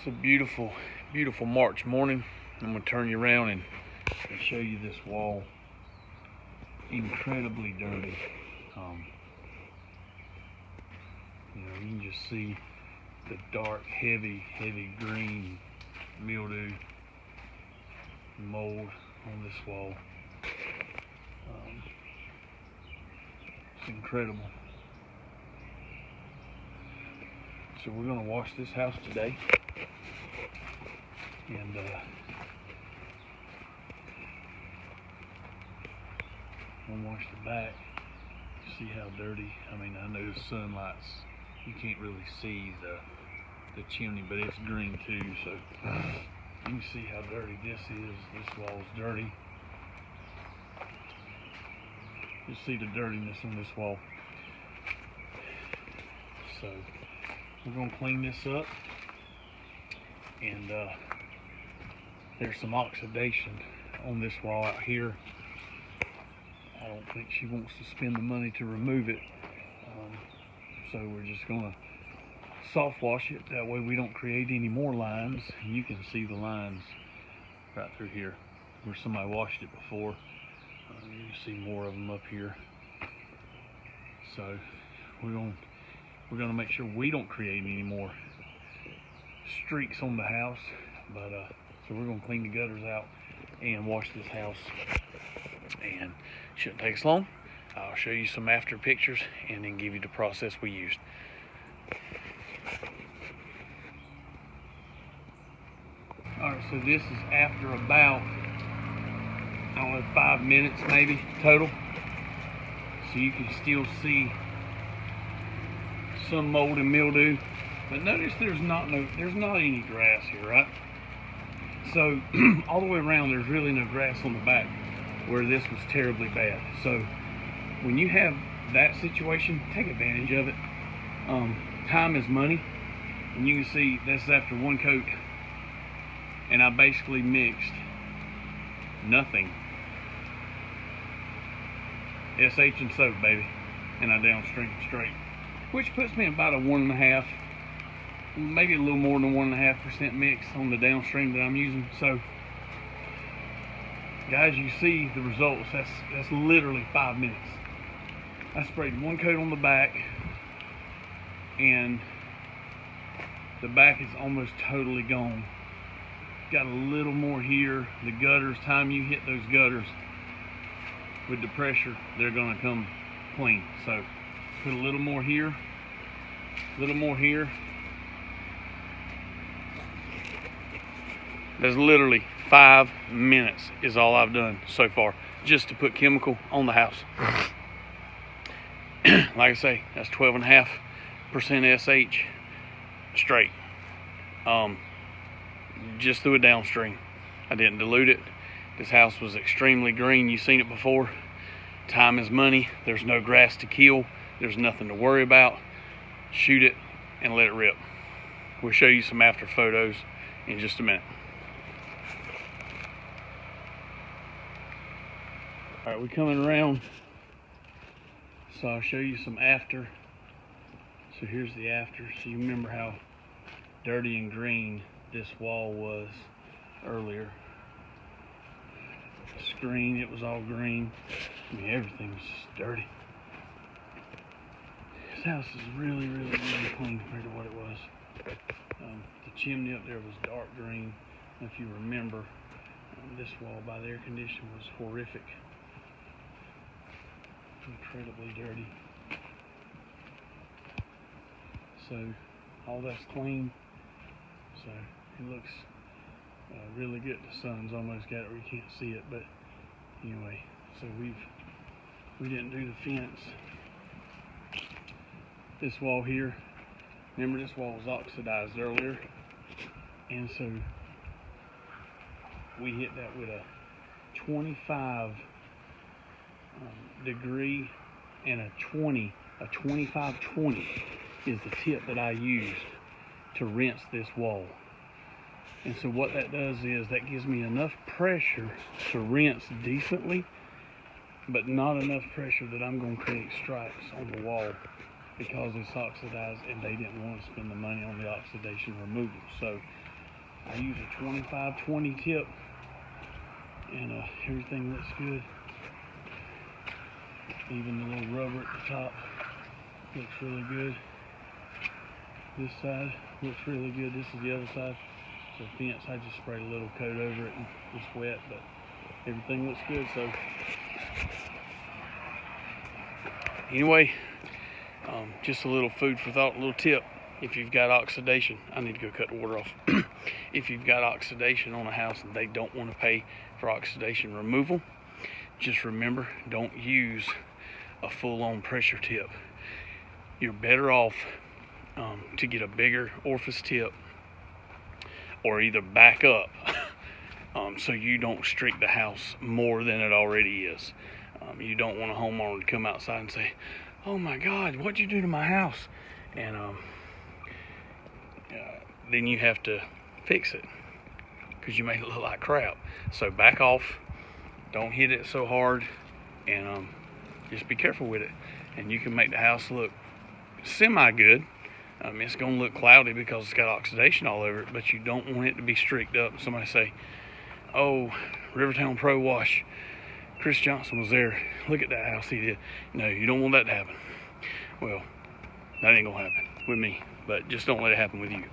It's a beautiful, beautiful March morning. I'm going to turn you around and show you this wall. Incredibly dirty. You can just see the dark, heavy green mildew, mold on this wall. It's incredible. So we're going to wash this house today, and we'll wash the back. See how dirty. I mean, I know the sunlight's, you can't really see the chimney, but it's green too, so you can see how dirty this is. This wall's dirty. You see the dirtiness on this wall. So we're going to clean this up, and there's some oxidation on this wall out here. I don't think she wants to spend the money to remove it, so we're just going to soft wash it. That way we don't create any more lines. You can see the lines right through here where somebody washed it before. You can see more of them up here. So we're going to make sure we don't create any more streaks on the house. But so we're going to clean the gutters out and wash this house, and it shouldn't take us long. I'll show you some after pictures and then give you the process we used. Alright, so this is after about, I don't know, 5 minutes maybe total. So you can still see some mold and mildew, but notice there's not any grass here, right? So all the way around there's really no grass on the back where this was terribly bad. So when you have that situation, take advantage of it. Time is money, and you can see this is after one coat, and I basically mixed nothing. SH and soap, baby, and I downstream straight, which puts me about a 1.5, maybe a little more than 1.5% mix on the downstream that I'm using. So guys, you see the results. That's literally 5 minutes. I sprayed one coat on the back, and the back is almost totally gone. Got a little more here. The gutters, time you hit those gutters with the pressure, they're gonna come clean. So put a little more here, a little more here. There's literally 5 minutes is all I've done so far, just to put chemical on the house. Like I say, that's 12.5% SH straight. Just through a downstream. I didn't dilute it. This house was extremely green. You've seen it before. Time is money. There's no grass to kill. There's nothing to worry about. Shoot it and let it rip. We'll show you some after photos in just a minute. Alright, we're coming around, so I'll show you some after. So here's the after. So you remember how dirty and green this wall was earlier. The screen, it was all green. I mean, everything was just dirty. This house is really clean compared to what it was. The chimney up there was dark green. If you remember, this wall by the air conditioner was horrific. Incredibly dirty. So all that's clean. So it looks really good. The sun's almost got it where you can't see it, but anyway, so we didn't do the fence. This wall here, remember this wall was oxidized earlier, and so we hit that with a 25 degree and a 25-20 is the tip that I used to rinse this wall. And so what that does is that gives me enough pressure to rinse decently, but not enough pressure that I'm going to create stripes on the wall because it's oxidized, and they didn't want to spend the money on the oxidation removal. So I use a 25-20 tip, and everything looks good. Even the little rubber at the top looks really good. This side looks really good. This is the other side. So fence, I just sprayed a little coat over it and it's wet, but everything looks good. So anyway, just a little food for thought, a little tip. If you've got oxidation, I need to go cut the water off. If you've got oxidation on a house and they don't want to pay for oxidation removal, just remember, don't use a full-on pressure tip. You're better off to get a bigger orifice tip, or either back up so you don't streak the house more than it already is. You don't want a homeowner to come outside and say, "Oh my God, what'd you do to my house?" And then you have to fix it because you made it look like crap. So back off, don't hit it so hard, and just be careful with it. And you can make the house look semi-good. It's going to look cloudy because it's got oxidation all over it, but you don't want it to be streaked up. Somebody say, "Oh, Rivertown Pro Wash, Chris Johnson was there. Look at that house he did." No, you don't want that to happen. Well, that ain't going to happen with me, but just don't let it happen with you.